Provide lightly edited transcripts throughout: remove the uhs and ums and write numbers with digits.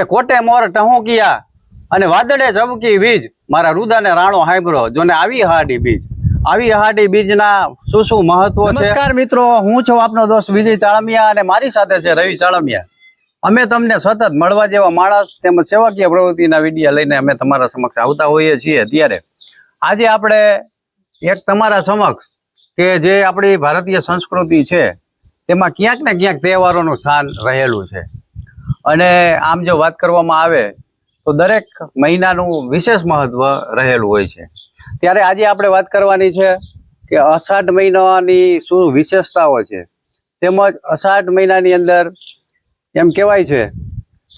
કે કોટે મોર ટહુકિયા અને વાદળે ઝબકી વીજ મારા રુદાને રાણો હાંભળો જોને આવી હાડી બીજ બીજના શું શું મહત્વ છે। નમસ્કાર મિત્રો, હું છું આપનો દોસ્ત વિજય ચાળમિયા અને મારી સાથે છે રવિ ચાળમિયા। અમે તમને સતત મળવા જેવા માણસ તેમજ સેવાકીય પ્રવૃત્તિના વિડીયો લઈને અમે તમારા સમક્ષ આવતા હોઈએ છીએ। ત્યારે આજે આપણે એક તમારા સમક્ષ કે જે આપણી ભારતીય સંસ્કૃતિ છે તેમાં ક્યાંક ને ક્યાંક તહેવારોનું સ્થાન રહેલું છે અને આમ જો વાત કરવામાં આવે તો દરેક મહિનાનું વિશેષ મહત્વ રહેલું હોય છે। ત્યારે આજે આપણે વાત કરવાની છે કે અષાઢ મહિનાની શું વિશેષતાઓ છે, તેમજ અષાઢ મહિનાની અંદર એમ કહેવાય છે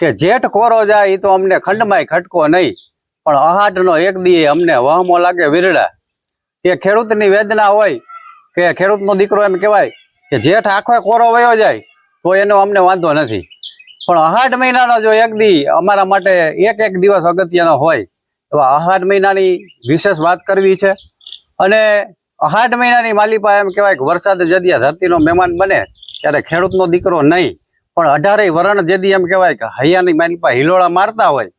કે જેઠ કોરો જાય તો અમને ખંડમાંય ખટકો નહીં, પણ અષાઢનો એક દી અમને વહમો લાગે વીરડા। કે ખેડૂતની વેદના હોય કે ખેડૂતનો દીકરો એમ કહેવાય કે જેઠ આખો કોરો વયો જાય તો એનો અમને વાંધો નથી, પણ અષાઢ મહિનાનો જો એક દી અમારા માટે એક દિવસ અગત્યનો હોય એવા અષાઢ મહિનાની વિશેષ વાત કરવી છે। અને અષાઢ મહિનાની માલિપા એમ કહેવાય કે વરસાદ જદિયા ધરતીનો મહેમાન બને ત્યારે ખેડૂતનો દીકરો નહીં, પણ 18 વરણ જેદી એમ કહેવાય કે હૈયાની માલિપા હિલોળા મારતા હોય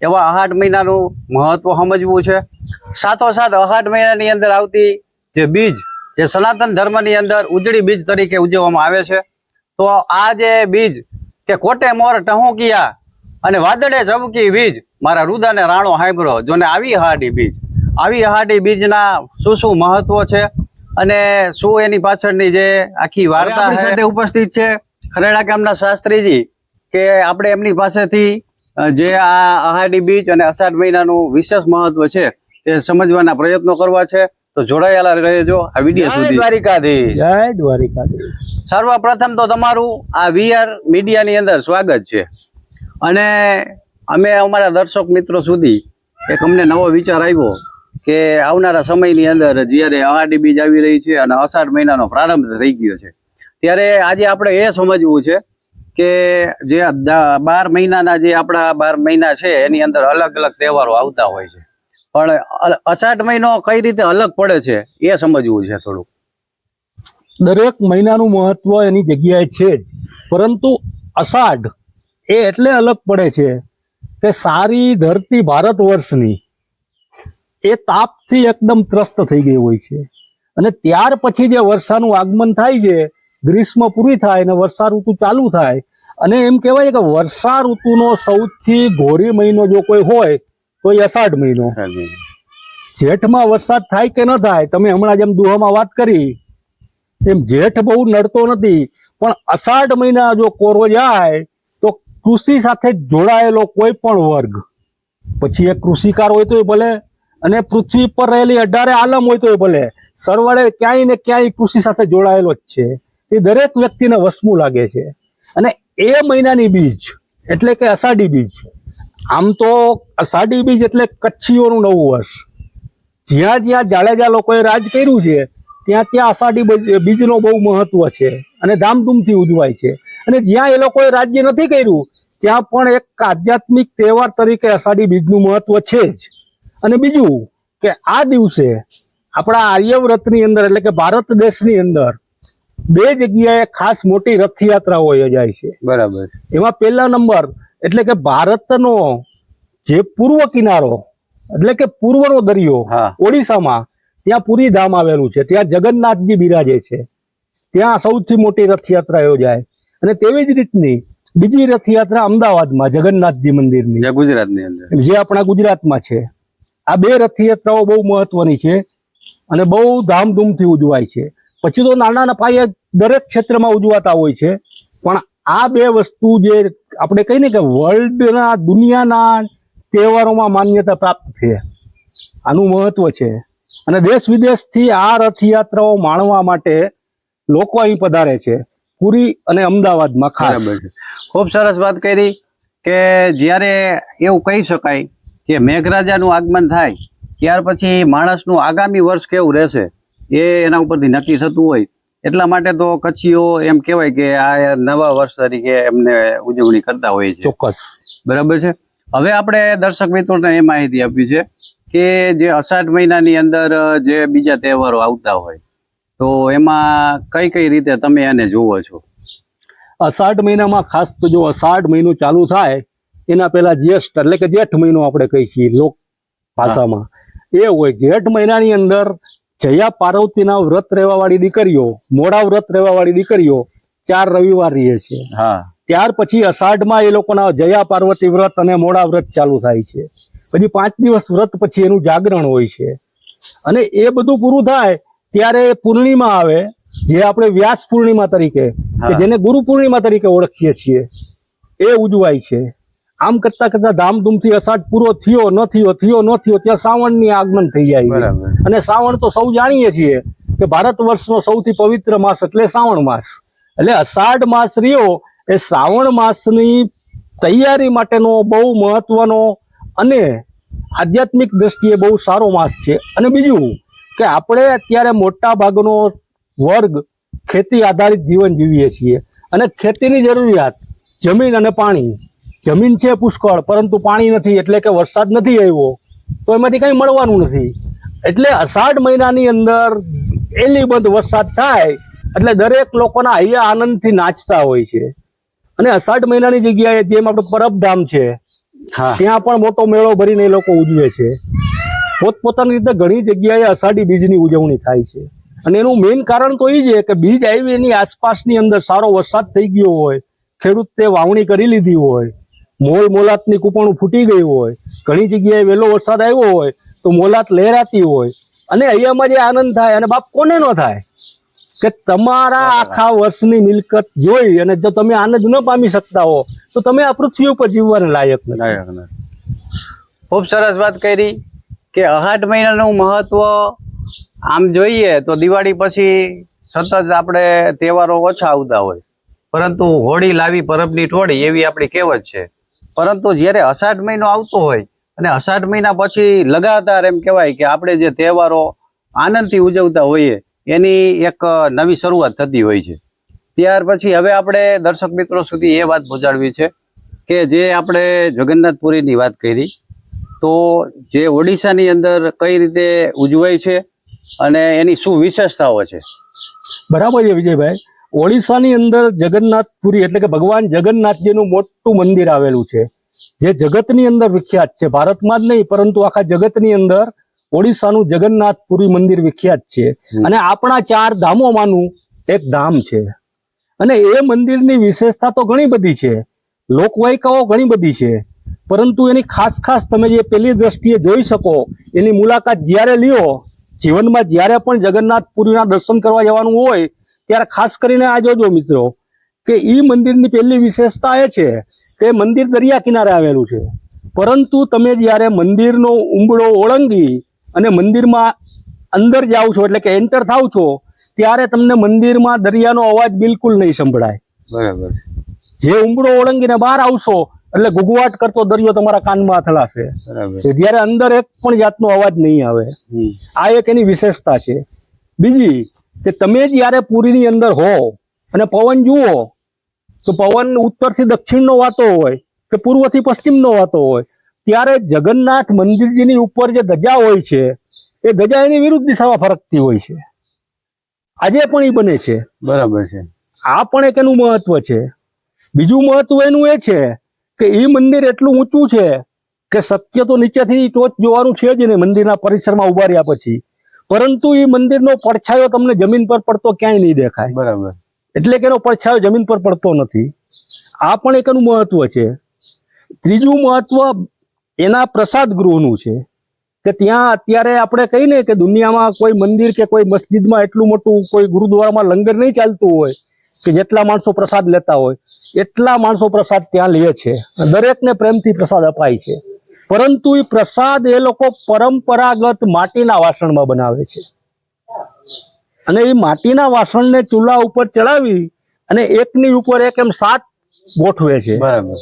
એવા અષાઢ મહિનાનું મહત્વ સમજવું છે। સાથોસાથ અષાઢ મહિનાની અંદર આવતી જે બીજ જે સનાતન ધર્મની અંદર ઉજળી બીજ તરીકે ઉજવવામાં આવે છે, તો આ જે બીજ કે કોટે મોર ટહુકિયા અને વાદળે ઝબકી વીજ મારા રુદાને રાણો હાંભળો જોને આવી હાડી બીજના શું શું મહત્વ છે અને શું એની પાછળની જે આખી વાર્તા આપણી સાથે ઉપસ્થિત છે ખરેડા ગામના શાસ્ત્રીજી, કે આપણે એમની પાસેથી જે આ અષાઢી બીજ અને અષાઢ મહિનાનું વિશેષ મહત્વ છે તે સમજવાના પ્રયત્નો કરવા છે। તો જોડાયેલા રહેજો આ વિડીયો સુધી। જય દ્વારિકાધીશ। સર્વપ્રથમ તો તમારું આ વીઆર મીડિયાની અંદર સ્વાગત છે અને અમે અમારા દર્શક મિત્રો સુધી એક અમને નવો વિચાર આવ્યો કે આવનારા સમયની અંદર જ્યારે અષાઢી બીજ આવી રહી છે અને અષાઢ મહિનાનો પ્રારંભ થઈ ગયો છે, ત્યારે આજે આપણે એ સમજવું છે કે જે 12 મહિનાના જે આપણા 12 મહિના છે એની અંદર અલગ અલગ તહેવારો આવતા હોય છે, પણ અષાઢ મહિનો કઈ રીતે અલગ પડે છે એ સમજવું છે થોડુંક। દરેક મહિનાનું મહત્વ એની જગ્યાએ છે જ, પરંતુ અષાઢ એ એટલે અલગ પડે છે કે સારી ધરતી ભારત વર્ષની એ તાપથી એકદમ ત્રસ્ત થઈ ગઈ હોય છે અને ત્યાર પછી જે વર્ષાનું આગમન થાય છે, ગ્રીષ્મ પૂરી થાય અને વર્ષા ઋતુ ચાલુ થાય, અને એમ કહેવાય કે વર્ષા ઋતુનો સૌથી ઘોરી મહિનો જો કોઈ હોય તો એ અષાઢ મહિનો। જેઠમાં વરસાદ થાય કે ન થાય, તમે હમણાં જેમ દુહામાં વાત કરી એમ જેઠ બહુ નડતો નથી, પણ અષાઢ મહિના જો કોરો જાય તો કૃષિ સાથે જોડાયેલો કોઈ પણ વર્ગ, પછી એ કૃષિકાર હોય તો ભલે અને પૃથ્વી પર રહેલી 18 આલમ હોય તો ભલે, સરવાળે ક્યાંય ને ક્યાંય કૃષિ સાથે જોડાયેલો જ છે, એ દરેક વ્યક્તિને વસમું લાગે છે। અને એ મહિનાની બીજ એટલે કે અષાઢી બીજ, આમ તો અષાઢી બીજ એટલે કચ્છીઓનું નવું વર્ષ। જ્યાં જ્યાં જાડેજા લોકોએ રાજ કર્યું છે ત્યાં ત્યાં અષાઢી બીજનો બહુ મહત્વ છે અને ધામધૂમથી ઉજવાય છે, અને જ્યાં એ લોકોએ રાજ્ય નથી કર્યું ત્યાં પણ એક આધ્યાત્મિક તહેવાર તરીકે અષાઢી બીજનું મહત્વ છે જ। અને બીજું કે આ દિવસે આપણા આર્યવ્રતની અંદર એટલે કે ભારત દેશની અંદર 2 જગ્યાએ ખાસ મોટી રથયાત્રાઓ યોજાય છે। બરાબર। એમાં પહેલા નંબર એટલે કે ભારતનો જે પૂર્વ કિનારો એટલે કે પૂર્વનો દરિયો ઓડિશામાં, ત્યાં પુરી ધામ આવેલું છે, ત્યાં જગન્નાથજી બિરાજે છે, ત્યાં સૌથી મોટી રથયાત્રા યોજાય। અને તેવી જ રીતની બીજી રથયાત્રા અમદાવાદમાં જગન્નાથજી મંદિરની, ગુજરાતની અંદર જે આપણા ગુજરાતમાં છે। આ 2 રથયાત્રાઓ બહુ મહત્વની છે અને બહુ ધામધૂમથી ઉજવાય છે। પછી તો નાના પાયે દરેક ક્ષેત્રમાં ઉજવાતા હોય છે, પણ આ 2 વસ્તુ જે આપણે કહીને કે વર્લ્ડના દુનિયાના તહેવારોમાં માન્યતા પ્રાપ્ત છે, આનું મહત્વ છે। અને દેશ વિદેશથી આ રથયાત્રાઓ માણવા માટે લોકો અહીં પધારે છે, પુરી અને અમદાવાદમાં ખાસ। ખૂબ સરસ વાત કરી કે જ્યારે એવું કહી શકાય કે મેઘરાજાનું આગમન થાય ત્યાર પછી માણસનું આગામી વર્ષ કેવું રહેશે એ એના ઉપરથી નક્કી થતું હોય, એટલા માટે તો કચ્છીઓ એમ કહેવાય કે આ નવા વર્ષ તરીકે એમને ઉજવણી કરતા હોય છે। ચોક્કસ, બરાબર છે। હવે આપણે દર્શક મિત્રોને એ માહિતી આપી છે કે જે અષાઢ મહિનાની અંદર જે બીજા તહેવારો આવતા હોય તો એમાં કઈ કઈ રીતે તમે એને જુઓ છો? અષાઢ મહિનામાં ખાસ તો જો અષાઢ મહિનો ચાલુ થાય એના પહેલા જ્યેષ્ઠ એટલે કે જેઠ મહિનો આપણે કહીએ છીએ લોક ભાષામાં, એ હોય. જેઠ મહિનાની અંદર જયા પાર્વતીના વ્રત રહેવા વાળી દીકરીઓ, મોડા વ્રત રહેવા વાળી દીકરીઓ 4 રવિવાર રહે છે. હા, ત્યાર પછી અષાઢમાં એ લોકોના જયા પાર્વતી વ્રત અને મોડા વ્રત ચાલુ થાય છે. પછી 5 દિવસ વ્રત પછી એનું જાગરણ હોય છે. અને એ બધું પૂરું થાય ત્યારે પૂર્ણિમા આવે, જે આપણે વ્યાસ પૂર્ણિમા તરીકે કે જેને ગુરુ પૂર્ણિમા તરીકે ઓળખીએ છીએ, એ ઉજવાય છે. આમ કરતા કરતા ધામધૂમથી અષાઢ પૂરો થયો ન થયો ત્યાં શ્રાવણની આગમન થઈ જાય. બરાબર. અને શ્રાવણ તો સૌ જાણીએ છીએ કે ભારત વર્ષનો સૌથી પવિત્ર માસ એટલે શ્રાવણ માસ. એટલે અષાઢ માસ રહ્યો એ શ્રાવણ માસની તૈયારી માટેનો બહુ મહત્વનો અને આધ્યાત્મિક દ્રષ્ટિએ બહુ સારો માસ છે. અને બીજું કે આપણે અત્યારે મોટા ભાગનો વર્ગ ખેતી આધારિત જીવન જીવીએ છીએ, અને ખેતીની જરૂરિયાત જમીન અને પાણી. જમીન છે પુષ્કળ પરંતુ પાણી નથી, એટલે કે વરસાદ નથી આવ્યો તો એમાંથી કંઈ મળવાનું નથી. એટલે અષાઢ મહિનાની અંદર એલીબંધ વરસાદ થાય એટલે દરેક લોકોના હૈયા આનંદથી નાચતા હોય છે. અને અષાઢ મહિનાની જગ્યાએ જેમ આપણે પરબધામ છે ત્યાં પણ મોટો મેળો ભરીને એ લોકો ઉજવે છે. પોતપોતાની રીતે ઘણી જગ્યાએ અષાઢી બીજની ઉજવણી થાય છે. અને એનું મેઇન કારણ તો એ છે કે બીજ આવી એની આસપાસની અંદર સારો વરસાદ થઈ ગયો હોય, ખેડૂત તે વાવણી કરી લીધી હોય, મોલ મોલાતની કૂપણું ફૂટી ગયું હોય, ઘણી જગ્યાએ વહેલો વરસાદ આવ્યો હોય તો મોલાત લહેરાતી હોય, અને અહીંયામાં જે આનંદ થાય, અને બાપ કોને ન થાય કે તમારા આખા વર્ષની મિલકત જોઈ અને જો તમે આનંદ ન પામી શકતા હો તો તમે આ પૃથ્વી ઉપર જીવવાને લાયક નથી. ખૂબ સરસ વાત કરી કે અષાઢ મહિનાનું મહત્વ આમ જોઈએ તો દિવાળી પછી સતત આપણે તહેવારો ઓછા આવતા હોય, પરંતુ હોળી લાવી પરબની ટોળી એવી આપણી કહેવત છે. પરંતુ જ્યારે અષાઢ મહિનો આવતો હોય અને અષાઢ મહિના પછી લગાતાર એમ કહેવાય કે આપણે જે તહેવારો આનંદથી ઉજવતા હોઈએ એની એક નવી શરૂઆત થતી હોય છે. ત્યાર પછી હવે આપણે દર્શક મિત્રો સુધી એ વાત પહોંચાડવી છે કે જે આપણે જગન્નાથપુરીની વાત કરી, તો જે ઓડિશાની અંદર કઈ રીતે ઉજવાય છે અને એની શું વિશેષતાઓ છે? બરાબર છે વિજયભાઈ. ઓડિશાની અંદર જગન્નાથપુરી એટલે કે ભગવાન જગન્નાથજીનું મોટું મંદિર આવેલું છે, જે જગતની અંદર વિખ્યાત છે. ભારતમાં જ નહીં પરંતુ આખા જગતની અંદર ઓડિશાનું જગન્નાથપુરી મંદિર વિખ્યાત છે. અને આપણા 4 ધામોમાંનું એક ધામ છે. અને એ મંદિરની વિશેષતા તો ઘણી બધી છે, લોકવાયકાઓ ઘણી બધી છે, પરંતુ એની ખાસ તમે જે પેલી દ્રષ્ટિએ જોઈ શકો, એની મુલાકાત જ્યારે લ્યો, જીવનમાં જ્યારે પણ જગન્નાથપુરીના દર્શન કરવા જવાનું હોય ત્યારે ખાસ કરીને આ જોજો મિત્રો કે ઈ મંદિરની પહેલી વિશેષતા એ છે કે મંદિર દરિયા કિનારે આવેલું છે. પરંતુ તમે જ્યારે મંદિરનો ઉંબળો ઓળંગી અને મંદિરમાં અંદર જાઓ છો એટલે કે એન્ટર થાવ છો ત્યારે તમને મંદિરમાં દરિયાનો અવાજ બિલકુલ નહીં સંભળાય. બરાબર. જે ઉંબળો ઓળંગીને બહાર આવશો એટલે ગુગવાટ કરતો દરિયો તમારા કાનમાં અથડાશે. જ્યારે અંદર એક પણ જાતનો અવાજ નહીં આવે. આ એક એની વિશેષતા છે. બીજી કે તમે જ્યારે પુરીની અંદર હો અને પવન જુઓ તો પવન ઉત્તરથી દક્ષિણનો વાતો હોય કે પૂર્વથી પશ્ચિમનો વાતો હોય, ત્યારે જગન્નાથ મંદિરજીની ઉપર જે ધજા હોય છે એ ધજા એની વિરુદ્ધ દિશામાં ફરકતી હોય છે. આજે પણ એ બને છે. બરાબર છે. આ પણ એક એનું મહત્વ છે. બીજું મહત્વ એનું એ છે કે એ મંદિર એટલું ઊંચું છે કે શક્ય તો નીચેથી ટોચ જોવાનું છે જ ને મંદિરના પરિસરમાં ઉભા રહ્યા પછી, પરંતુ એ મંદિરનો પડછાયો તમને જમીન પર પડતો ક્યાંય નહીં દેખાય. બરાબર. એટલે કે એનો પડછાયો જમીન પર પડતો નથી. આ પણ એક એનું મહત્વ છે. ત્રીજું મહત્વ એના પ્રસાદ ગૃહનું છે કે ત્યાં અત્યારે આપણે કહીને કે દુનિયામાં કોઈ મંદિર કે કોઈ મસ્જિદમાં એટલું મોટું કોઈ ગુરુદ્વારામાં લંગર નહીં ચાલતું હોય કે જેટલા માણસો પ્રસાદ લેતા હોય એટલા માણસો પ્રસાદ ત્યાં લે છે. દરેકને પ્રેમથી પ્રસાદ અપાય છે. પરંતુ એ પ્રસાદ એ લોકો પરંપરાગત માટીના વાસણમાં બનાવે છે. અને એ માટીના વાસણને ચૂલા ઉપર ચડાવી અને એકની ઉપર એક એમ 7 ગોઠવે છે. બરાબર.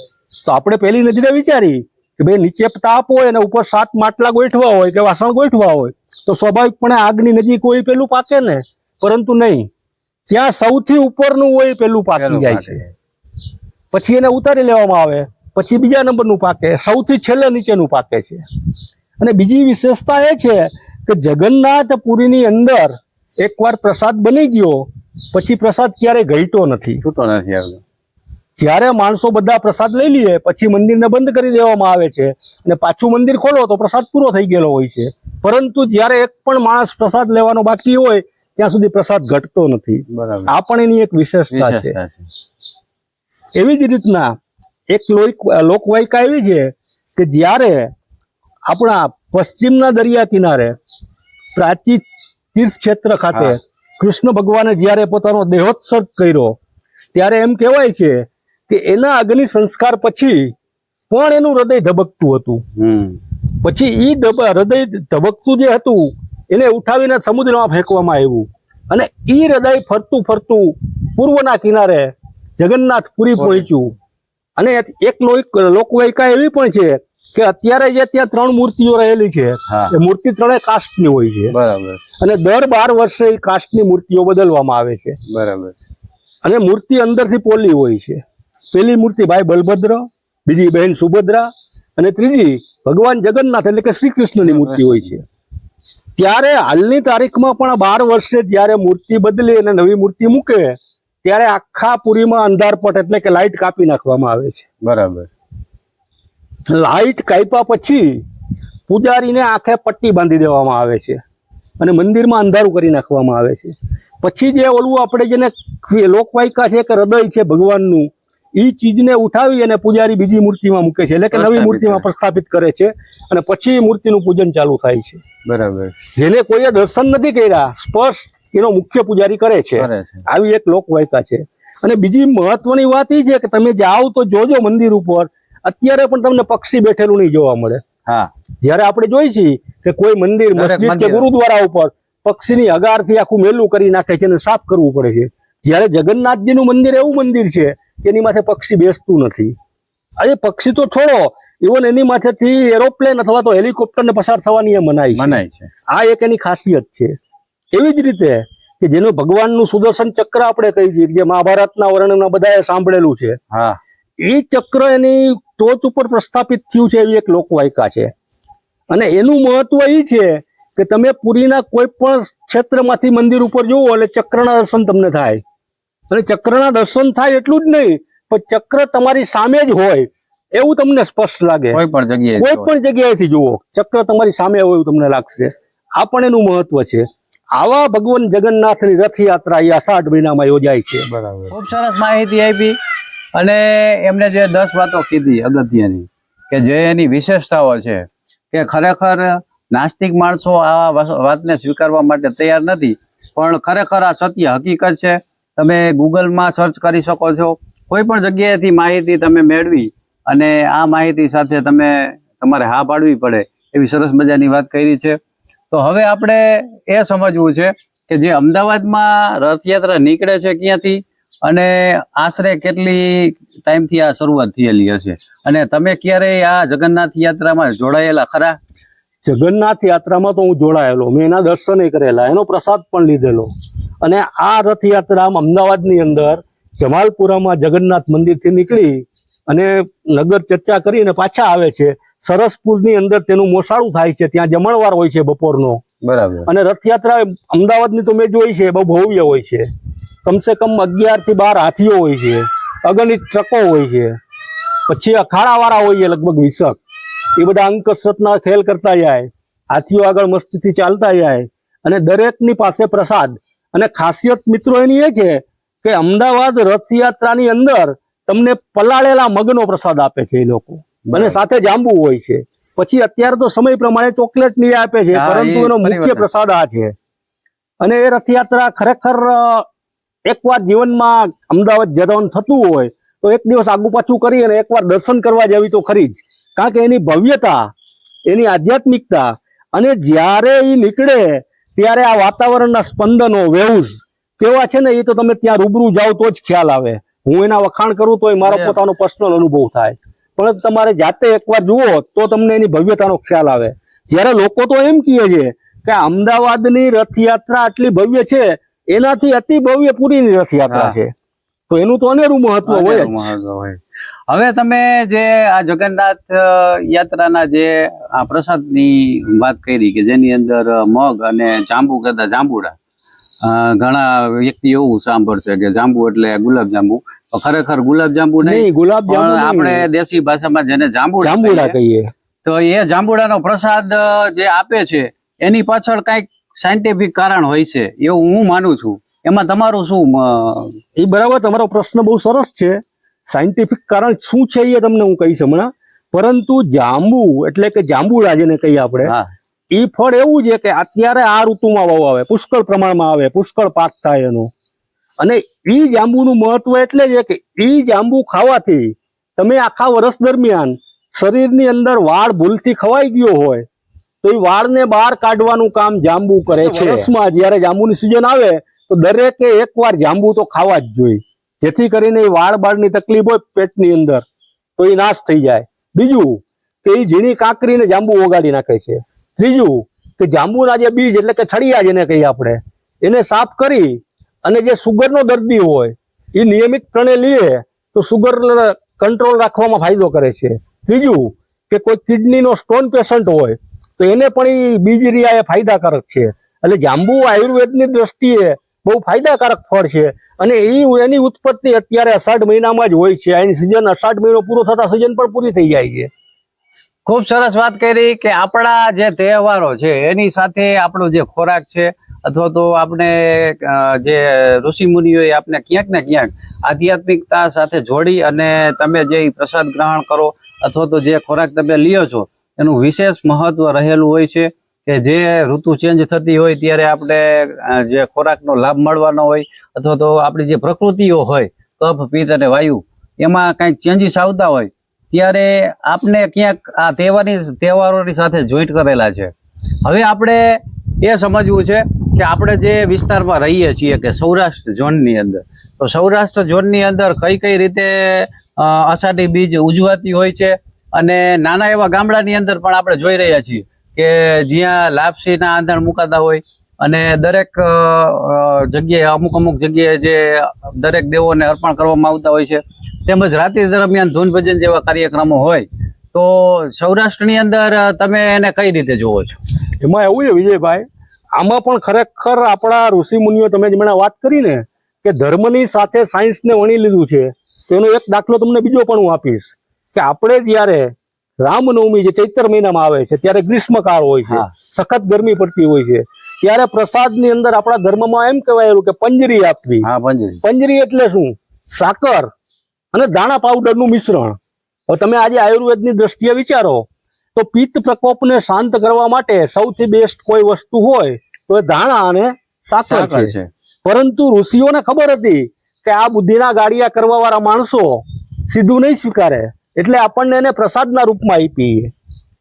તો આપણે પેલી નજરે વિચારી કે ભાઈ નીચે તાપ હોય અને ઉપર 7 માટલા ગોઠવા હોય કે વાસણ ગોઠવા હોય તો સ્વાભાવિકપણે આગની નજીક હોય પેલું પાકે ને, પરંતુ નહીં, ત્યાં સૌથી ઉપરનું હોય પેલું પાકી જાય છે. પછી એને ઉતારી લેવામાં આવે, પછી બીજા નંબરનું પાકે, સૌથી છેલ્લે નીચેનું પાકે છે. અને બીજી વિશેષતા એ છે કે જગન્નાથપુરીની અંદર એકવાર પ્રસાદ બની ગયો પછી પ્રસાદ ક્યારેય ઘટ્યો નથી, છૂટો નથી આવતો. જ્યારે માણસો બધા પ્રસાદ લઈ લે પછી મંદિરને બંધ કરી દેવામાં આવે છે અને પાછું મંદિર ખોલો તો પ્રસાદ પૂરો થઈ ગયેલો હોય છે. પરંતુ જ્યારે એક પણ માણસ પ્રસાદ લેવાનો બાકી હોય ત્યાં સુધી પ્રસાદ ઘટતો નથી. બરાબર. આ પણ એની એક વિશેષતા છે. એવી જ રીતના એક લોકવાયકા એવી છે કે જ્યારે આપણા પશ્ચિમના દરિયા કિનારે પ્રાચી તીર્થ ક્ષેત્ર ખાતે કૃષ્ણ ભગવાને જ્યારે પોતાનો દેહોત્સર્ગ કર્યો ત્યારે એમ કહેવાય છે કે એના અગ્નિ સંસ્કાર પછી પણ એનું હૃદય ધબકતું હતું. પછી ઈ હૃદય ધબકતું જે હતું એને ઉઠાવીને સમુદ્રમાં ફેંકવામાં આવ્યું અને ઈ હૃદય ફરતું ફરતું પૂર્વના કિનારે જગન્નાથપુરી પહોંચ્યું. અને એક લોકવાયકા એવી પણ છે કે અત્યારે જે ત્યાં 3 મૂર્તિઓ રહેલી છે એ મૂર્તિ 3 કાસ્ટની હોય છે. બરાબર. અને દર 12 વર્ષે એ કાસ્ટની મૂર્તિઓ બદલવામાં આવે છે. બરાબર. અને મૂર્તિ અંદરથી પોલી હોય છે. પેલી મૂર્તિ ભાઈ બલભદ્ર, બીજી બહેન સુભદ્રા અને ત્રીજી ભગવાન જગન્નાથ એટલે કે શ્રી કૃષ્ણની મૂર્તિ હોય છે. ત્યારે હાલની તારીખમાં પણ 12 વર્ષે જ્યારે મૂર્તિ બદલી અને નવી મૂર્તિ મૂકે ત્યારે આખા પુરીમાં અંધારપટ એટલે કે લાઇટ કાપી નાખવામાં આવે છે. બરાબર. લાઇટ કાપ્યા પછી પૂજારીને આંખે પટ્ટી બાંધી દેવામાં આવે છે અને મંદિરમાં અંધારું કરી નાખવામાં આવે છે. પછી જે ઓલું આપણે જેને લોકવાયકા છે કે હૃદય છે ભગવાનનું એ ચીજને ઉઠાવી અને પૂજારી બીજી મૂર્તિમાં મૂકે છે એટલે કે નવી મૂર્તિમાં પ્રસ્થાપિત કરે છે અને પછી મૂર્તિનું પૂજન ચાલુ થાય છે. બરાબર. જેને કોઈએ દર્શન નથી કર્યા સ્પર્શ એનો મુખ્ય પૂજારી કરે છે. આવી એક લોકવાયકા છે. અને બીજી મહત્વની વાત એ છે કે તમે જાઓ તો જોજો મંદિર ઉપર અત્યારે પણ તમને પક્ષી બેઠેલું નહીં જોવા મળે. જયારે આપણે જોઈ છીએ કે કોઈ મંદિર મસ્જિદ કે ગુરુદ્વારા ઉપર પક્ષીની હગારથી આખું મેલું કરી નાખે છે અને સાફ કરવું પડે છે. જ્યારે જગન્નાથજીનું મંદિર એવું મંદિર છે કે એની માથે પક્ષી બેસતું નથી. આજે પક્ષી તો છોડો ઇવન એની માથેથી એરોપ્લેન અથવા તો હેલિકોપ્ટરને પસાર થવાની એ મનાઈ છે. આ એક એની ખાસિયત છે. એવી જ રીતે કે જેનું ભગવાનનું સુદર્શન ચક્ર આપણે કહી છીએ જે મહાભારતના વર્ણનમાં બધાએ સાંભળેલું છે એ ચક્ર એની ટોચ ઉપર પ્રસ્થાપિત થયું છે એવી એક લોકવાયકા છે. અને એનું મહત્વ એ છે કે તમે પુરીના કોઈ પણ ક્ષેત્રમાંથી મંદિર ઉપર જુઓ એટલે ચક્રના દર્શન તમને થાય. અને ચક્રના દર્શન થાય એટલું જ નહીં પણ ચક્ર તમારી સામે જ હોય એવું તમને સ્પષ્ટ લાગે. કોઈ પણ જગ્યાએથી જુઓ ચક્ર તમારી સામે હોય એવું તમને લાગશે. આ પણ એનું મહત્વ છે. આવા ભગવાન જગન્નાથની રથયાત્રા એ અષાઢ મહિનામાં યોજાય છે. બરાબર. ખૂબ સરસ માહિતી આપી અને એમને જે 10 વાતો કીધી અગત્યની કે જે એની વિશેષતાઓ છે કે ખરેખર નાસ્તિક માણસો આ વાતને સ્વીકારવા માટે તૈયાર નથી પણ ખરેખર આ સત્ય હકીકત છે. તમે ગૂગલમાં સર્ચ કરી શકો છો. કોઈ પણ જગ્યાએથી માહિતી તમે મેળવી અને આ માહિતી સાથે તમે તમારે હા પાડવી પડે એવી સરસ મજાની વાત કરી છે. તો હવે આપણે એ સમજવું છે કે જે અમદાવાદમાં રથયાત્રા નીકળે છે ક્યાંથી અને આશરે કેટલી ટાઈમથી આ શરૂઆત થયેલી હશે અને તમે ક્યારેય આ જગન્નાથ યાત્રામાં જોડાયેલા ખરા? જગન્નાથ યાત્રામાં તો હું જોડાયેલો, મેં એના દર્શન કરેલા, એનો પ્રસાદ પણ લીધેલો. અને આ રથયાત્રા અમદાવાદની અંદર જમાલપુરામાં જગન્નાથ મંદિરથી નીકળી અને નગર ચર્ચા કરીને પાછા આવે છે. સરસપુરની અંદર તેનું મોસાળું થાય છે, ત્યાં જમણવાર હોય છે બપોરનો. બરાબર. અને રથયાત્રા અમદાવાદની તો મેં જોઈ છે, બહુ ભવ્ય હોય છે. કમસે કમ 11 થી 12 હાથીઓ હોય છે, અગણિત ટ્રકો હોય છે, પછી અખાડાવાળા હોય છે લગભગ 20. એ બધા અંક કસરતના ખેલ કરતા જાય, હાથીઓ આગળ મસ્તીથી ચાલતા જાય અને દરેકની પાસે પ્રસાદ. અને ખાસિયત મિત્રો એની એ છે કે અમદાવાદ રથયાત્રાની અંદર તમને પલાળેલા મગનો પ્રસાદ આપે છે એ લોકો, અને સાથે જાંબુ હોય છે. પછી અત્યારે તો સમય પ્રમાણે ચોકલેટ ની આપે છે, પરંતુ એનો મુખ્ય પ્રસાદ આ છે. અને એ રથયાત્રા ખરેખર એકવાર જીવનમાં અમદાવાદ જવાનું થતું હોય તો એક દિવસ આગુ પાછું કરી અને એકવાર દર્શન કરવા જવી તો ખરી જ. કારણ કે એની ભવ્યતા, એની આધ્યાત્મિકતા, અને જ્યારે એ નીકળે ત્યારે આ વાતાવરણના સ્પંદનો, વેવ્સ કેવા છે ને, એ તો તમે ત્યાં રૂબરૂ જાઓ તો જ ખ્યાલ આવે. હું એના વખાણ કરું તો એ મારો પોતાનો પર્સનલ અનુભવ થાય, પણ તમારે જાતે એકવાર જુઓ તો તમને એની ભવ્યતાનો ખ્યાલ આવે. જ્યારે લોકો તો એમ કહે છે કે અમદાવાદની રથયાત્રા આટલી ભવ્ય છે, એનાથી અતિ ભવ્ય પુરીની રથયાત્રા છે, તો એનું તો અનેરું મહત્વ હોય જ. હવે તમે જે આ જગન્નાથ યાત્રાના જે આ પ્રસાદની વાત કરી કે જેની અંદર મગ અને જાંબુ કરતા જાંબુડા, ઘણા વ્યક્તિ એવું સાંભળશે કે જાંબુ એટલે ગુલાબ જાંબુ, ખરેખર ગુલાબજાંબુ નહીં, ગુલાબજાંબુ નહીં. આપણે દેશી ભાષામાં જેને જાંબુડા કહીએ. તો એ જાંબુડાનો પ્રસાદ જે આપે છે એની પાછળ કઈક સાયન્ટિફિક કારણ હોય છે એવું હું માનું છું. એમાં તમારું શું એ બરાબર, તમારો પ્રશ્ન બહુ સરસ છે. સાયન્ટિફિક કારણ શું છે એ તમને હું કહીશ હમણાં. પરંતુ જાંબુ એટલે કે જાંબુડા જેને કહીએ આપણે, હા એ ફળ એવું છે કે અત્યારે આ ઋતુમાં આવે, પુષ્કળ પ્રમાણમાં આવે, પુષ્કળ પાક થાય એનો. અને ઈ જાંબુનું મહત્વ એટલે છે કે ઈ જાંબુ ખાવાથી તમે આખા વર્ષ દરમિયાન શરીરની અંદર વાળ ભૂલથી ખવાઈ ગયો હોય તો એ વાળને બહાર કાઢવાનું કામ જાંબુ કરે છે. વર્ષમાં જયારે જાંબુની સિઝન આવે તો દરેકે એકવાર જાંબુ તો ખાવા જ જોઈએ, જેથી કરીને એ વાળ બાળની તકલીફ હોય પેટની અંદર તો એ નાશ થઈ જાય. બીજું કે એ ઝીણી કાંકરીને જાંબુ ઓગાળી નાખે છે. ત્રીજું કે જાંબુના જે બીજ એટલે કે થળિયા જેને કહીએ આપણે, એને સાફ કરી અને જે સુગરનો દર્દી હોય એ નિયમિતપણે લે તો સુગર કંટ્રોલ રાખવામાં ફાયદો કરે છે. ત્રીજું કે કોઈ કિડનીનો સ્ટોન પેશન્ટ હોય તો એને પણ એ બીજ રહ્યા એ ફાયદાકારક છે. એટલે જાંબુ આયુર્વેદની દ્રષ્ટિએ બહુ ફાયદાકારક ફળ છે. અને એની ઉત્પત્તિ અત્યારે અષાઢ મહિનામાં જ હોય છે. એની સિઝન અષાઢ મહિનો પૂરો થતા સિઝન પણ પૂરી થઈ જાય છે. ખૂબ સરસ વાત કરી કે આપણા જે તહેવારો છે એની સાથે આપણો જે ખોરાક છે અથવા તો આપણે જે ઋષિ મુનિઓએ આપણે ક્યાંક ને ક્યાંક આધ્યાત્મિકતા સાથે જોડી અને તમે જે પ્રસાદ ગ્રહણ કરો અથવા તો જે ખોરાક તમે લ્યો છો એનું વિશેષ મહત્વ રહેલું હોય છે કે જે ઋતુ ચેન્જ થતી હોય ત્યારે આપણે જે ખોરાકનો લાભ મળવાનો હોય અથવા તો આપણી જે પ્રકૃતિઓ હોય કફ પિત્ત અને વાયુ એમાં કંઈક ચેન્જીસ આવતા હોય ત્યારે આપને ક્યાંક આ તહેવારોની સાથે જોઈન્ટ કરેલા છે. હવે આપણે એ સમજવું છે કે આપણે જે વિસ્તારમાં રહીએ છીએ કે સૌરાષ્ટ્ર ઝોનની અંદર, તો સૌરાષ્ટ્ર ઝોનની અંદર કઈ કઈ રીતે અષાઢી બીજ ઉજવાતી હોય છે અને નાના એવા ગામડાની અંદર પણ આપણે જોઈ રહ્યા છીએ કે જ્યાં લાપસીના આંધણ મુકાતા હોય અને દરેક જગ્યાએ અમુક જગ્યાએ જે દરેક દેવોને અર્પણ કરવામાં આવતા હોય છે. તેમજ રાત્રિ દરમિયાન ધૂન ભજન જેવા કાર્યક્રમો હોય તો સૌરાષ્ટ્રની અંદર તમે એને કઈ રીતે જોવો છો? એમાં એવું છે વિજયભાઈ, આમાં પણ ખરેખર આપણા ઋષિ મુનિઓ તમે જ મને વાત કરી ને કે ધર્મની સાથે સાયન્સને વણી લીધું છે, તો એનો એક દાખલો તમને બીજો પણ હું આપીશ કે આપણે જ્યારે રામનવમી જે ચૈત્ર મહિનામાં આવે છે ત્યારે ગ્રીષ્મકાળ હોય છે, સખત ગરમી પડતી હોય છે, ત્યારે પ્રસાદની અંદર આપણા ધર્મમાં એમ કહેવાયેલું કે પંજરી આપવી. પંજરી એટલે શું? સાકર અને દાણા પાવડરનું મિશ્રણ. હવે તમે આજે આયુર્વેદની દ્રષ્ટિએ વિચારો તો પિત્ત પ્રકોપને શાંત કરવા માટે સૌથી બેસ્ટ કોઈ વસ્તુ હોય તો એ દાણા અને સાકર છે. પરંતુ ઋષિઓને ખબર હતી કે આ બુદ્ધિના ગાડિયા કરવા વાળા માણસો સીધું નહીં સ્વીકારે, એટલે આપણને એને પ્રસાદના રૂપમાં આપીએ.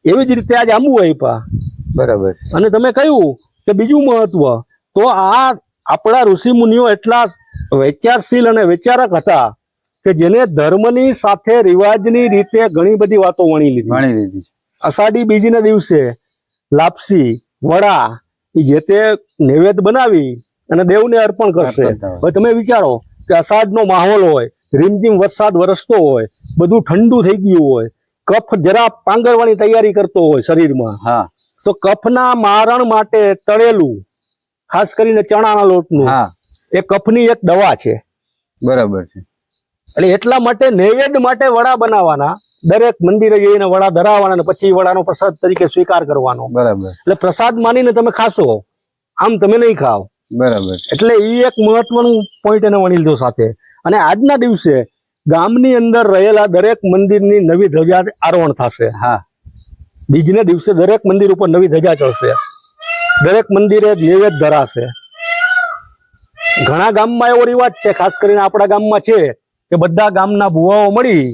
એવી જ રીતે આ જાંબુ આપ્યા. બરાબર. અને તમે કહ્યું કે બીજું મહત્વ, તો આ આપણા ઋષિ મુનિઓ એટલા વિચારશીલ અને વિચારક હતા કે જેને ધર્મની સાથે રિવાજની રીતે ઘણી બધી વાતો વણી લીધી. અષાઢી બીજના દિવસે લાપસી વડા જે તે નૈવેદ્ય બનાવી અને દેવને અર્પણ કરશે. હવે તમે વિચારો કે અષાઢનો માહોલ હોય, રીમઝીમ વરસાદ વરસતો હોય, બધું ઠંડુ થઈ ગયું હોય, કફ જરા પાંગરવાની તૈયારી કરતો હોય શરીરમાં, તો કફના મારણ માટે તળેલું ખાસ કરીને ચણાના લોટનું એ કફની એક દવા છે. બરાબર છે. એટલે એટલા માટે નૈવેદ્ય માટે વડા બનાવવાના, દરેક મંદિરે જઈને વડા ધરાવવાના અને પછી વડાનો પ્રસાદ તરીકે સ્વીકાર કરવાનો. બરાબર. એટલે પ્રસાદ માનીને તમે ખાશો, આમ તમે નહીં ખાવ. બરાબર. એટલે એ એક મહત્વનું પોઈન્ટ એને વણી લીધો સાથે. અને આજના દિવસે ગામની અંદર રહેલા દરેક મંદિરની નવી ધજા આરોહણ થશે. બીજને દિવસે દરેક મંદિર ઉપર નવી ધજા ચડશે, દરેક મંદિરે નૈવેદ્ય ધરાશે. ઘણા ગામમાં એવો રિવાજ છે, ખાસ કરીને આપણા ગામમાં છે કે બધા ગામના ભુવાઓ મળી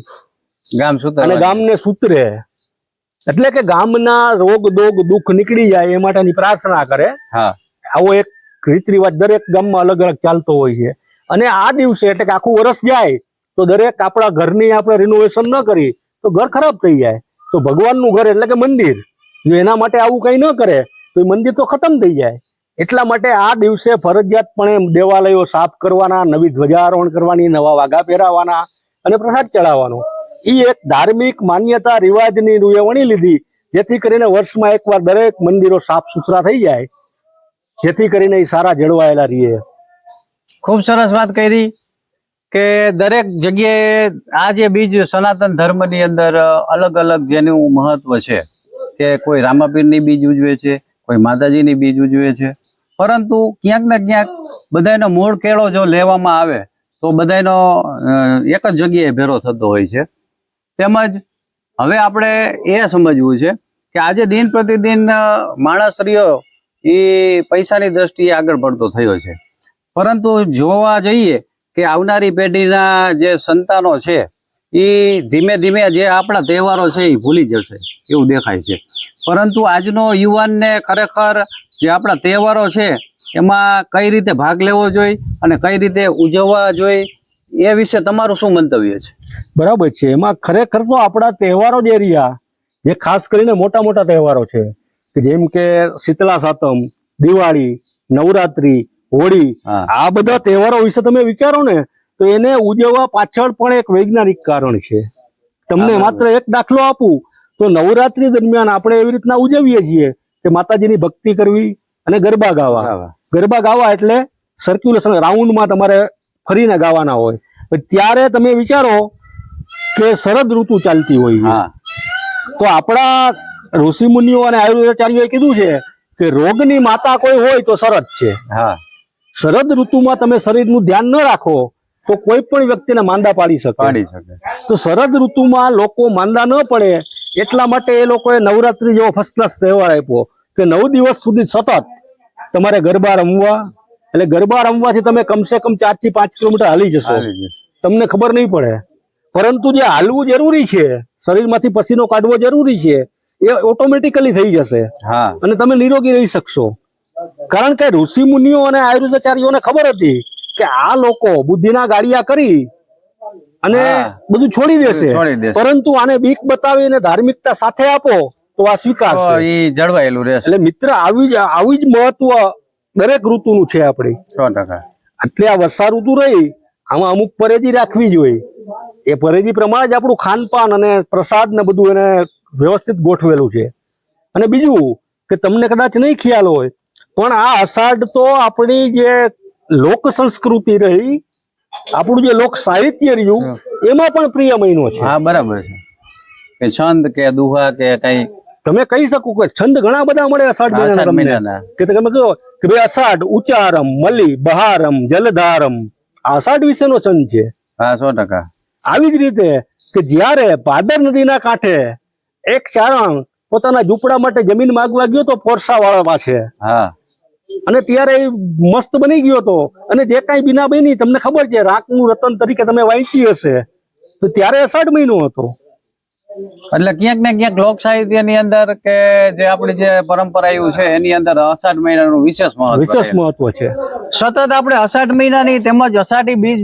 અને ગામને સૂતરે, એટલે કે ગામના રોગ દોગ દુઃખ નીકળી જાય એ માટેની પ્રાર્થના કરે. આવો એક રીત રિવાજ દરેક ગામમાં અલગ અલગ ચાલતો હોય છે. અને આ દિવસે એટલે કે આખું વર્ષ જાય તો દરેક આપણા ઘરની આપણે રિનોવેશન ન કરી તો ઘર ખરાબ થઈ જાય. તો ભગવાનનું ઘર એટલે કે મંદિર, જો એના માટે આવું કઈ ન કરે તો એ મંદિર તો ખતમ થઈ જાય. એટલા માટે આ દિવસે ફરજિયાતપણે દેવાલયો સાફ કરવાના, નવી ધ્વજારોહણ કરવાની, નવા વાઘા પહેરાવાના અને પ્રસાદ ચડાવવાનો. એ એક ધાર્મિક માન્યતા રિવાજની રૂએ વણી લીધી, જેથી કરીને વર્ષમાં એકવાર દરેક મંદિરો સાફ સુથરા થઈ જાય, જેથી કરીને એ સારા જળવાયેલા રહીએ. ખૂબ સરસ વાત કરી કે દરેક જગ્યાએ આ જે બીજ સનાતન ધર્મની અંદર અલગ અલગ જેનું મહત્વ છે, કે કોઈ રામાપીરની બીજ ઉજવે છે, કોઈ માતાજીની બીજ ઉજવે છે, પરંતુ ક્યાંક ને ક્યાંક બધાનો મૂળ કેળો જો લેવામાં આવે તો બધાનો એક જ જગ્યાએ ભેરો થતો હોય છે. તેમજ હવે આપણે એ સમજવું છે કે આજે દિન પ્રતિદિન માણસરીઓ એ પૈસાની દ્રષ્ટિએ આગળ પડતો થયો છે, પરંતુ જોવા જઈએ કે આવનારી પેઢીના જે સંતાનો છે એ ધીમે ધીમે જે આપણા તહેવારો છે એ ભૂલી જશે એવું દેખાય છે. પરંતુ આજનો યુવાનને ખરેખર જે આપણા તહેવારો છે એમાં કઈ રીતે ભાગ લેવો જોઈએ અને કઈ રીતે ઉજવવા જોઈએ એ વિશે તમારું શું મંતવ્ય છે? બરાબર છે. એમાં ખરેખર તો આપણા તહેવારો જે રહ્યા, જે ખાસ કરીને મોટા મોટા તહેવારો છે, કે જેમ કે શીતળા સાતમ, દિવાળી, નવરાત્રી, હોળી, આ બધા તહેવારો વિશે તમે વિચારો ને તો એને ઉજવવા પાછળ પણ એક વૈજ્ઞાનિક કારણ છે. તમને માત્ર એક દાખલો આપું તો નવરાત્રી દરમિયાન આપણે એવી રીતના ઉજવીએ છીએ કે માતાજીની ભક્તિ કરવી અને ગરબા ગાવા. ગરબા ગાવા એટલે સર્ક્યુલેશન રાઉન્ડમાં તમારે ફરીને ગાવાના હોય. ત્યારે તમે વિચારો કે શરદ ઋતુ ચાલતી હોય, તો આપણા ઋષિ મુનિઓ અને આયુર્વેદાચાર્યોએ કીધું છે કે રોગની માતા કોઈ હોય તો શરદ છે. શરદ ઋતુમાં તમે શરીરનું ધ્યાન ન રાખો તો કોઈ પણ વ્યક્તિને માંદા પાડી શકે. તો શરદ ઋતુમાં લોકો માંદા ન પડે એટલા માટે એ લોકોએ નવરાત્રી જેવો ફર્સ્ટ ક્લાસ તહેવાર આપ્યો કે 9 દિવસ સુધી સતત તમારે ગરબા રમવા. એટલે ગરબા રમવાથી તમે કમસે કમ 4 થી 5 કિલોમીટર હાલી જશો, તમને ખબર નહીં પડે. પરંતુ જે હાલવું જરૂરી છે, શરીરમાંથી પસીનો કાઢવો જરૂરી છે, એ ઓટોમેટિકલી થઈ જશે અને તમે નિરોગી રહી શકશો. કારણ કે ઋષિ મુનિઓ અને આયુર્વેદાચાર્યોને ખબર હતી કે આ લોકો બુદ્ધિના ગાડિયા કરી અને બધું છોડી દેશે, પરંતુ આને બીક બતાવીને ધાર્મિકતા સાથે આપો તો આ સ્વીકારશે, જળવાયેલું રહેશે. એટલે મિત્ર આવી જ મહત્વ દરેક ઋતુનું છે આપણી. 100%. એટલે આ વર્ષા ઋતુ રહી, આમાં અમુક પરેજી રાખવી જોઈએ. એ પરેજી પ્રમાણે જ આપણું ખાનપાન અને પ્રસાદ ને બધું એને વ્યવસ્થિત ગોઠવેલું છે. અને બીજું કે તમને કદાચ નહીં ખ્યાલ હોય પણ આ અષાઢ તો આપણી જે લોક સંસ્કૃતિ રહી, આપણું જે લોક સાહિત્ય રહ્યું, એમાં પણ પ્રિય મહિનો છે. હા, બરાબર છે. કે છંદ કે દુહા કે કઈ તમે કહી શકો કે છંદ ઘણા બધા મળે અષાઢ મહિનાના. કે તમે કહો કે ભાઈ અષાઢ ઉચારમ મલી બહારમ જલધારમ, અષાઢ વિશેનો છંદ છે. હા, 100%. આવી જ રીતે કે જ્યારે ભાદર નદીના કાંઠે એક ચારણ પોતાના ઝૂંપડા માટે જમીન માંગવા ગયો તો પોરસા વાળા પાસે, અને ત્યારે મસ્ત બની ગયો હતો, અને જે કઈ બીના બની તમને ખબર છે, રાકનું રતન તરીકે તમે વાંચી હશે, તો ત્યારે અષાઢ મહિનો હતો. એટલે ક્યાંક ને ક્યાંક લોક સાહિત્યની અંદર કે જે આપણી જે પરંપરાઓ છે એની અંદર અષાઢ મહિનાનું વિશેષ મહત્વ છે. સતત આપણે અષાઢ મહિનાની તેમજ અષાઢી બીજ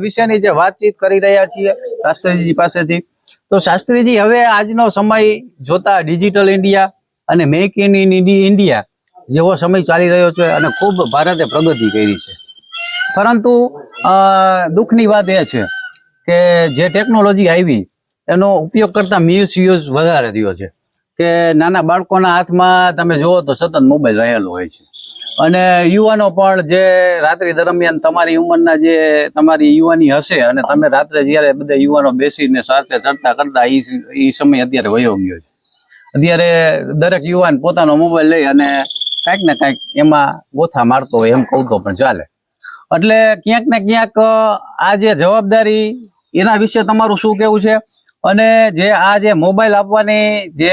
વિશેની જે વાતચીત કરી રહ્યા છીએ શાસ્ત્રીજી પાસેથી, તો શાસ્ત્રીજી હવે આજનો સમય જોતા ડિજિટલ ઇન્ડિયા અને મેક ઇન ઇન્ડિયા જેવો સમય ચાલી રહ્યો છે અને ખૂબ ભારતે પ્રગતિ કરી છે. પરંતુ દુઃખની વાત એ છે કે જે ટેકનોલોજી આવી એનો ઉપયોગ કરતા મિસયુઝ વધારે થયો છે. કે નાના બાળકોના હાથમાં તમે જુઓ તો સતત મોબાઈલ રહેલો હોય છે, અને યુવાનો પણ જે રાત્રિ દરમિયાન તમારી ઉંમરના જે તમારી યુવાની હશે અને તમે રાત્રે જ્યારે બધા યુવાનો બેસીને સાથે ચર્ચા કરતા એ સમય અત્યારે વયો ગયો છે. અત્યારે દરેક યુવાન પોતાનો મોબાઈલ લઈ અને કાંઈક ને કાંઈક એમાં ગોથા મારતો હોય એમ કહું તો પણ ચાલે. એટલે ક્યાંક ને ક્યાંક આ જે જવાબદારી એના વિશે તમારું શું કહેવું છે? અને જે આ જે મોબાઈલ આપવાની જે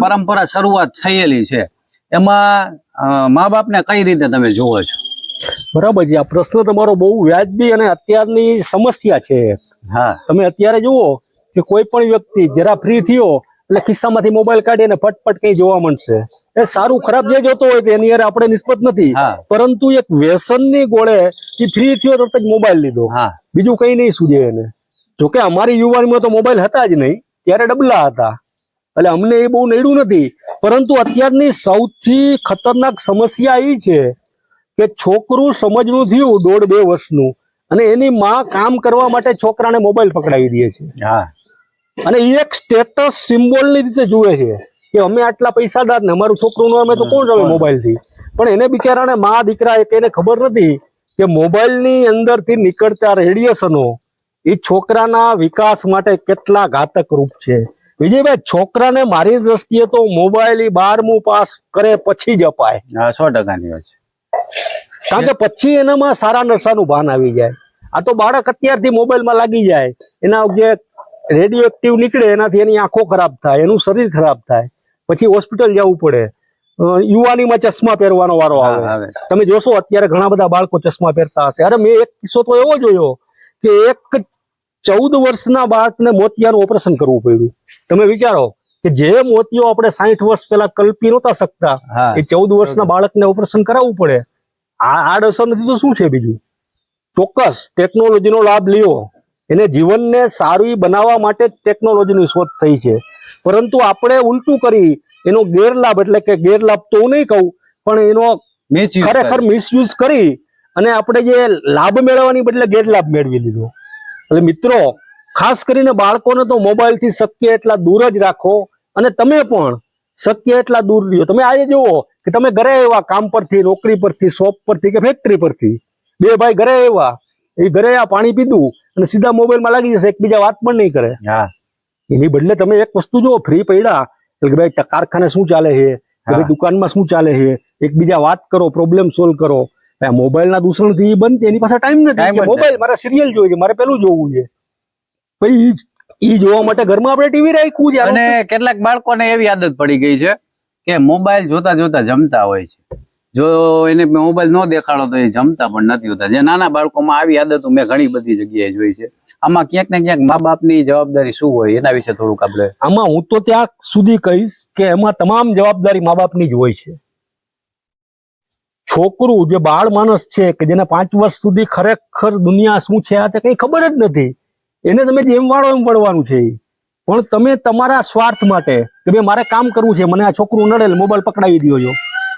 પરંપરા શરૂઆત થયેલી છે એમાં મા બાપને કઈ રીતે તમે જોવો છો? બરાબર છે. આ પ્રશ્ન તમારો બહુ વ્યાજબી અને અત્યારની સમસ્યા છે. તમે અત્યારે જુઓ કે કોઈ પણ વ્યક્તિ જરા ફ્રી થયો એટલે ખિસ્સામાંથી મોબાઈલ કાઢી અને ફટફટ કઈ જોવા મળશે. એ સારું ખરાબ જે જોતો હોય તેની યાર આપણે નિસ્બત નથી, પરંતુ એક વ્યસનની ગોળે એ ફ્રી થયો તરત જ મોબાઈલ લીધો, બીજું કઈ નહીં સૂજે એને. જોકે અમારી યુવાનીમાં તો મોબાઈલ હતા જ નહીં, ત્યારે ડબલા હતા, એટલે અમને એ બહુ નડ્યું નથી. પરંતુ અત્યારની સૌથી ખતરનાક સમસ્યા એ છે કે છોકરું સમજનું થયું 1.5-2 વર્ષનું, અને એની માં કામ કરવા માટે છોકરાને મોબાઈલ પકડાવી દે છે. અને એ એક સ્ટેટસ સિમ્બોલની રીતે જુએ છે કે અમે આટલા પૈસાદાર ને અમારું છોકરું નો અમે તો કોણ રમે મોબાઈલ થી. પણ એને બિચારાને માં દીકરા એક એને ખબર નથી કે મોબાઈલની અંદરથી નીકળતા રેડિયેશનો એ છોકરાના વિકાસ માટે કેટલા ઘાતક રૂપ છે. વિજયભાઈ, છોકરાને મારી દ્રષ્ટિએ તો મોબાઈલ 12મું પાસ કરે પછી જ અપાય. હા, 100%ની વાત છે. કારણ કે પછી એનામાં સારા નશાનું ભાન આવી જાય. આ તો બાળક અત્યારથી મોબાઈલમાં લાગી જાય, એના જે રેડિયો એક્ટિવ નીકળે એનાથી એની આંખો ખરાબ થાય, એનું શરીર ખરાબ થાય, પછી હોસ્પિટલ જવું પડે. યુવાનીમાં ચશ્મા પહેરવાનો વારો આવે. તમે જોશો અત્યારે ઘણા બધા બાળકો ચશ્મા પહેરતા હશે. અરે મેં એક કિસ્સો તો એવો જોયો કે એક 14 વર્ષના બાળકને મોતિયાનું ઓપરેશન કરવું પડ્યું. તમે વિચારો કે જે મોતિયો આપણે 60 વર્ષ પહેલા કલ્પી નહોતા શકતા, એ 14 વર્ષના બાળકને ઓપરેશન કરાવવું પડે. આ આડઅસર નથી તો શું છે બીજું? ચોક્કસ ટેકનોલોજીનો લાભ લ્યો, એને જીવનને સારું બનાવવા માટે ટેકનોલોજીની શોધ થઈ છે, પરંતુ આપણે ઉલટું કરી એનો ગેરલાભ, એટલે કે ગેરલાભ તો હું નહીં કહું, પણ એનો ખરેખર મિસયુઝ કરી અને આપણે જે લાભ મેળવવાની બદલે ગેરલાભ મેળવી લીધો. એટલે મિત્રો, ખાસ કરીને બાળકોને તો મોબાઈલથી શક્ય એટલા દૂર જ રાખો, અને તમે પણ શક્ય એટલા દૂર રહ્યો. તમે આજે જુઓ કે તમે ઘરે આવ્યા કામ પરથી, નોકરી પરથી, શોપ પરથી કે ફેક્ટરી પરથી, બે ભાઈ ઘરે આવ્યા, એ ઘરે આ પાણી પીધું અને સીધા મોબાઈલમાં લાગી જશે, એકબીજા વાત પણ નહીં કરે. એની બદલે તમે એક વસ્તુ જુઓ, ફ્રી પડ્યા કે ભાઈ કારખાને શું ચાલે છે, કે ભાઈ દુકાનમાં શું ચાલે છે, એકબીજા વાત કરો, પ્રોબ્લેમ સોલ્વ કરો. મોબાઈલના દૂષણથી બંધ, એની પાસે ટાઈમ નથી. મોબાઈલ મારે સિરિયલ જોઈ છે, મારે પેલું જોવું છે, ભાઈ ઈ જોવા માટે ઘરમાં આપણે ટીવી રાખ્યું છે. અને કેટલાક બાળકોને એવી આદત પડી ગઈ છે કે મોબાઈલ જોતા જોતા જમતા હોય છે. જો એને મોબાઈલ ન દેખાડો તો એ જમતા પણ નથી હોતા. જે નાના બાળકોમાં આવી આદતો મેં ઘણી બધી જગ્યાએ જોઈ છે. આમાં ક્યાંક ને ક્યાંક મા બાપની જવાબદારી શું હોય એના વિશે થોડુંક આપણે આમાં હું તો ત્યાં સુધી કહીશ કે એમાં તમામ જવાબદારી મા બાપની જ હોય છે. છોકરું જે બાળ માણસ છે કે જેને 5 વર્ષ સુધી ખરેખર દુનિયા શું છે આ તે કઈ ખબર જ નથી, એને તમે જેમ વાળો એમ વળવાનું છે. પણ તમે તમારા સ્વાર્થ માટે કે ભાઈ મારે કામ કરવું છે, મને આ છોકરું નડે, મોબાઈલ પકડાવી દો છો,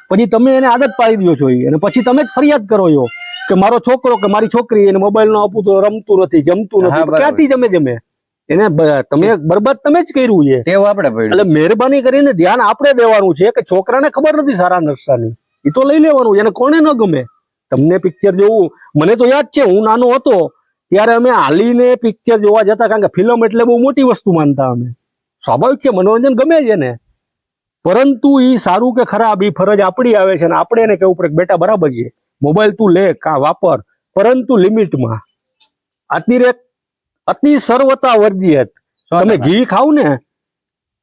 પછી તમે એને આદત પાડી દો છો, અને પછી તમે જ ફરિયાદ કરો છો કે મારો છોકરો કે મારી છોકરી એને મોબાઈલ નો આપવું તો રમતું નથી, જમતું નથી. ક્યાંથી જમે? એને તમે બરબાદ તમે જ કર્યું છે. એટલે મહેરબાની કરીને ધ્યાન આપણે દેવાનું છે કે છોકરાને ખબર નથી સારા નરસાની, એ તો લઈ લેવાનું. એને કોને ન ગમે? તમને પિક્ચર જોવું, મને તો યાદ છે હું નાનો હતો ત્યારે અમે હાલીને પિક્ચર જોવા જતા, કારણ કે ફિલ્મ એટલે બહુ મોટી વસ્તુ માનતા અમે. સ્વાભાવિક છે, મનોરંજન ગમે છે ને, પરંતુ એ સારું કે ખરાબ એ ફરજ આપણી આવે છે, અને આપણે એને કહેવું પડે કે બેટા બરાબર છે, મોબાઈલ તું લે કા વાપર, પરંતુ લિમિટમાં. અતિરેક અતિ સર્વતા વર્જિત. તમે ઘી ખાવ ને,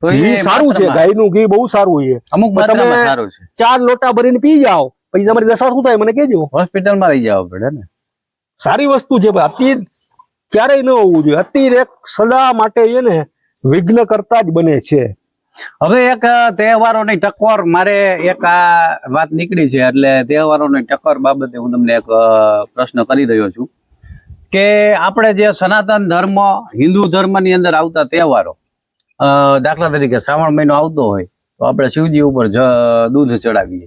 ઘી સારું છે, ગાયનું ઘી બહુ સારું છે, અમુક તમે 4 લોટા ભરીને પી જાઓ, પછી તમારી દશા શું થાય મને કહેજો. હોસ્પિટલમાં લઈ જવા પડે ને. સારી વસ્તુ છે, અતિ ક્યારેય ન હોવું જોઈએ. અતિરેક સદા માટે એને વિઘ્ન કરતા જ બને છે. હવે એક તહેવારોની ટકોર, મારે એક આ વાત નીકળી છે એટલે તહેવારોની ટકોર બાબતે હું તમને એક પ્રશ્ન કરી રહ્યો છું કે આપણે જે સનાતન ધર્મ, હિન્દુ ધર્મની અંદર આવતા તહેવારો, દાખલા તરીકે શ્રાવણ મહિનો આવતો હોય તો આપણે શિવજી ઉપર દૂધ ચડાવીએ,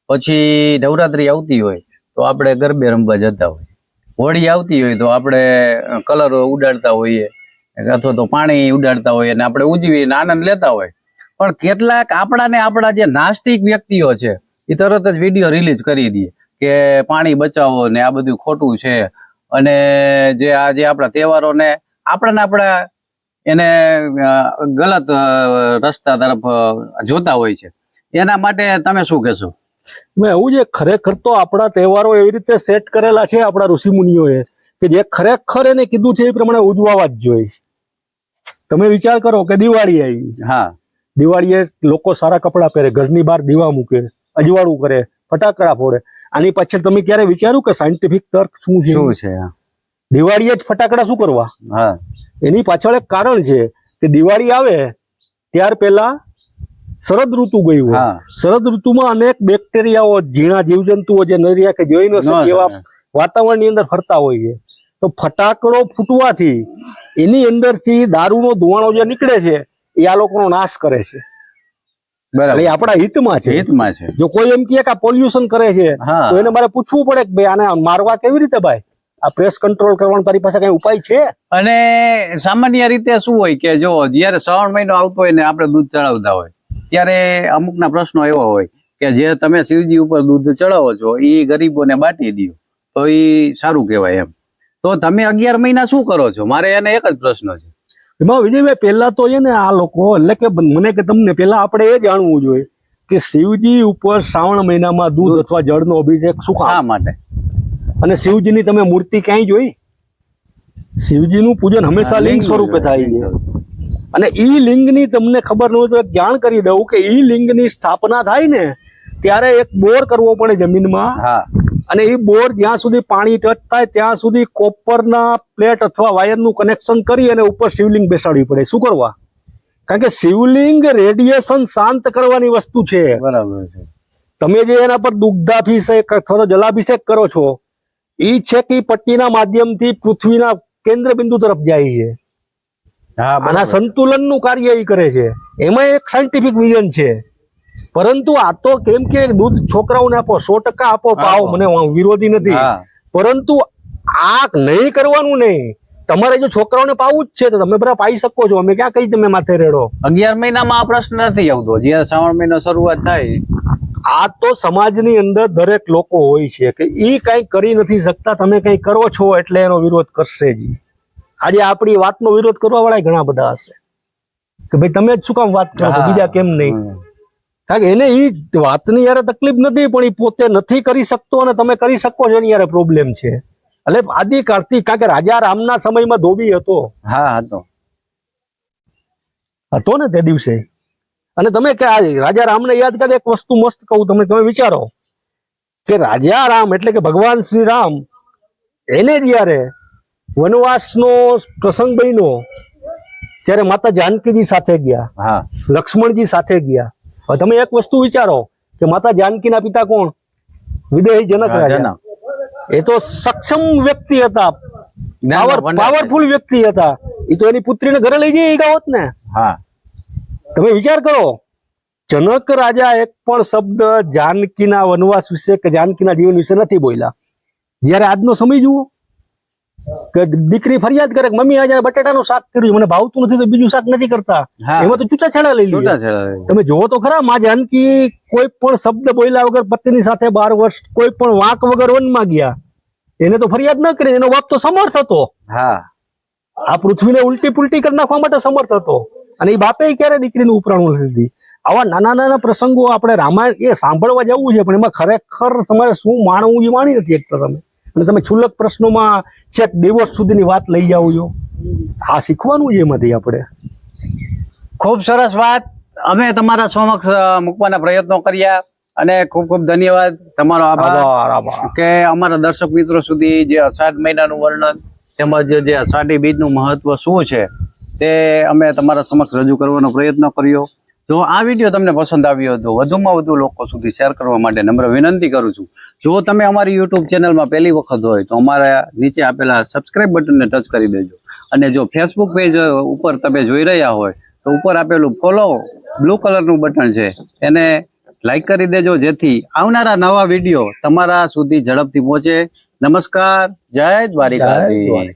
પછી નવરાત્રી આવતી હોય તો આપણે ગરબે રમવા જતા હોય, હોળી આવતી હોય તો આપણે કલર ઉડાડતા હોઈએ અથવા તો પાણી ઉડાડતા હોઈએ અને આપણે ઉજવીને આનંદ લેતા હોય. પણ કેટલાક આપણા જે નાસ્તિક વ્યક્તિઓ છે એ તરત જ વિડીયો રિલીઝ કરી દે કે પાણી બચાવો ને આ બધું ખોટું છે, અને જે આપણા તહેવારોને આપણા એને ગલત રસ્તા તરફ જોતા હોય છે. એના માટે તમે શું કહેશો? એવું છે, ખરેખર તો આપણા તહેવારો એવી રીતે સેટ કરેલા છે આપણા ઋષિમુનિઓએ કે જે ખરેખર એને કીધું છે એ પ્રમાણે ઉજવાવા જ જોઈએ. તમે વિચાર કરો કે દિવાળી આવી, હા, દિવાળીએ લોકો સારા કપડા પહેરે, ઘરની બહાર દીવા મૂકે, અજવાળું કરે, ફટાકડા ફોડે. આની પાછળ તમે ક્યારે વિચાર્યું કે સાયન્ટિફિક તર્ક શું છે? દિવાળીએ જ ફટાકડા શું કરવા? એની પાછળ એક કારણ છે કે દિવાળી આવે ત્યાર પહેલા શરદ ઋતુ ગઈ હોય. શરદ ઋતુમાં અનેક બેક્ટેરિયાઓ, ઝીણા જીવજંતુઓ જે નરી આંખે જોઈ ન શકે એવા વાતાવરણની અંદર ફરતા હોય છે. તો ફટાકડો ફૂટવાથી એની અંદરથી દારૂનો ધુવાણો જે નીકળે છે એ આ લોકોનો નાશ કરે છે. બરાબર, એ આપણા હિતમાં છે. જો કોઈ એમ કહે કે આ પોલ્યુશન કરે છે તો એને મારે પૂછવું પડે કે ભાઈ આને મારવા કેવી રીતે? ભાઈ આ પ્રેસ કંટ્રોલ કરવાનો તારી પાસે કઈ ઉપાય છે? અને સામાન્ય રીતે શું હોય કે જો જયારે શ્રાવણ મહિનો આવતો હોય ને આપણે દૂધ ચડાવતા હોય ત્યારે અમુકના પ્રશ્નો એવો હોય કે જે તમે શિવજી ઉપર દૂધ ચડાવો છો એ ગરીબોને બાટી દો તો એ સારું કહેવાય એમ. તો તમે 11 મહિના શું કરો છો? મારે એને એક જ પ્રશ્ન છે. એમાં વિજયભાઈ પહેલા તો છે ને આ લોકો એટલે કે મને કે તમને પહેલા આપણે એ જાણવું જોઈએ કે શિવજી ઉપર શ્રાવણ મહિનામાં દૂધ અથવા જળનો અભિષેક શું શા કામ? માટે? અને શિવજીની તમે મૂર્તિ ક્યાંય જોઈ? શિવજીનું પૂજન હંમેશા લિંગ સ્વરૂપે થાય છે. અને ઈ લિંગની તમને ખબર ન હોય તો એક જાણ કરી દઉં કે ઈ લિંગની સ્થાપના થાય ને ત્યારે એક બોર કરવો પડે જમીનમાં. હા. અને એ બોર જ્યાં સુધી પાણી ટચ થાય ત્યાં સુધી કોપરના પ્લેટ અથવા વાયરનું કનેક્શન કરી અને ઉપર શિવલિંગ બેસાડવી પડે. શું કરવા? કારણ કે શિવલિંગ રેડિયેશન શાંત કરવાની વસ્તુ છે. બરાબર છે. તમે જે એના પર દુગ્ધાભિષેક અથવા તો જલાભિષેક કરો છો એ છે કે પટ્ટીના માધ્યમથી પૃથ્વીના કેન્દ્ર બિંદુ તરફ જાય છે. હા, આના સંતુલનનું કાર્ય એ કરે છે. એમાં એક સાયન્ટિફિક વિઝન છે. પરંતુ આ તો કેમ કે દૂધ છોકરાઓને આપો 100% આપો પાવ, મને વિરોધી નથી. હા. પરંતુ આ નહીં કરવાનું નહીં. તમારે જો છોકરાઓને પાવું જ છે તો તમે બધા પાઈ શકો છો. અમે ક્યાં કઈ તમે માથે રેડો? 11 મહિનામાં આ પ્રશ્ન નથી આવતો. જ્યારે શ્રાવણ મહિનો શરૂઆત થાય, આ તો સમાજની અંદર દરેક લોકો હોય છે કે ઈ કઈ કરી નથી શકતા, તમે કઈ કરો છો એટલે એનો વિરોધ કરશે જ. આજે આપણી વાતનો વિરોધ કરવા વાળા ઘણા બધા હશે કે ભાઈ તમે જ શું કામ વાત કરો છો, બીજા કેમ નહીં? કારણ કે એને ઈ વાતની યારે તકલીફ નથી, પણ એ પોતે નથી કરી શકતો અને તમે કરી શકો છો એની યારે પ્રોબ્લેમ છે. એટલે આદિકાળથી, કારણ કે રાજા રામના સમયમાં ધોબી હતો. હા હતો ને તે દિવસે. અને તમે કે રાજા રામને યાદ કરે, એક વસ્તુ મસ્ત કહું તમે વિચારો કે રાજા રામ એટલે કે ભગવાન શ્રી રામ, એને જયારે વનવાસનો પ્રસંગ બન્યો ત્યારે માતા જાનકીજી સાથે ગયા, હા, લક્ષ્મણજી સાથે ગયા. હવે તમે એક વસ્તુ વિચારો કે માતા જાનકીના પિતા કોણ? વિદેહી જનક રાજા. એ તો સક્ષમ વ્યક્તિ હતા, પાવરફુલ વ્યક્તિ હતા. એ તો એની પુત્રીને ઘરે લઈ જઈ ગયા હોત ને. હા, તમે વિચાર કરો, જનક રાજા એક પણ શબ્દ જાનકીના વનવાસ વિશે કે જાનકીના જીવન વિશે નથી બોલ્યા. જયારે આજનો સમય જુઓ કે દીકરી ફરિયાદ કરે કે મમ્મી આજે બટાટાનું શાક કર્યું, મને ભાવતું નથી તો બીજું શાક નથી કરતા, એમાં તો છૂટાછેડા લઈ લીધા. તમે જોવો તો ખરા, માં જાનકી કોઈ પણ શબ્દ બોલ્યા વગર પત્ની સાથે 12 વર્ષ કોઈ પણ વાંક વગર વનમાં ગયા. એને તો ફરિયાદ ન કરી, એનો બાપ તો સમર્થ હતો. હા, આ પૃથ્વીને ઉલટી પુલટી કરી નાખવા માટે સમર્થ હતો. અને એ બાપે ક્યારે દીકરીનું ઉપરાણું નથી. આવા નાના નાના પ્રસંગો આપણે રામાયણ એ સાંભળવા જવું છે, પણ એમાં ખરેખર તમારે શું માણવું એ માણી નથી એકતા તમે. અને તમે છુલ્લક પ્રશ્નોમાં છેક દિવસ સુધીની વાત લઈ જાવ છો. આ શીખવાનું છે એમાંથી આપણે. ખૂબ સરસ વાત અમે તમારા સમક્ષ મૂકવાના પ્રયત્નો કર્યા અને ખૂબ ખૂબ ધન્યવાદ તમારો. આભાર કે અમારા દર્શક મિત્રો સુધી જે અષાઢ મહિનાનું વર્ણન તેમજ જે અષાઢી બીજનું મહત્વ શું છે તે અમે તમારા સમક્ષ રજૂ કરવાનો પ્રયત્ન કર્યો. જો આ વિડીયો તમને પસંદ આવ્યો તો વધુમાં વધુ લોકો સુધી શેર કરવા માટે નમ્ર વિનંતી કરું છું. જો તમે અમારી યુટ્યુબ ચેનલમાં પહેલી વખત હોય તો અમારા નીચે આપેલા સબસ્ક્રાઇબ બટનને ટચ કરી દેજો. અને જો ફેસબુક પેજ ઉપર તમે જોઈ રહ્યા હોય તો ઉપર આપેલું ફોલો બ્લુ કલરનું બટન છે એને લાઈક કરી દેજો, જેથી આવનારા નવા વિડીયો તમારા સુધી ઝડપથી પહોંચે. નમસ્કાર, જય દ્વારિકાધીશ.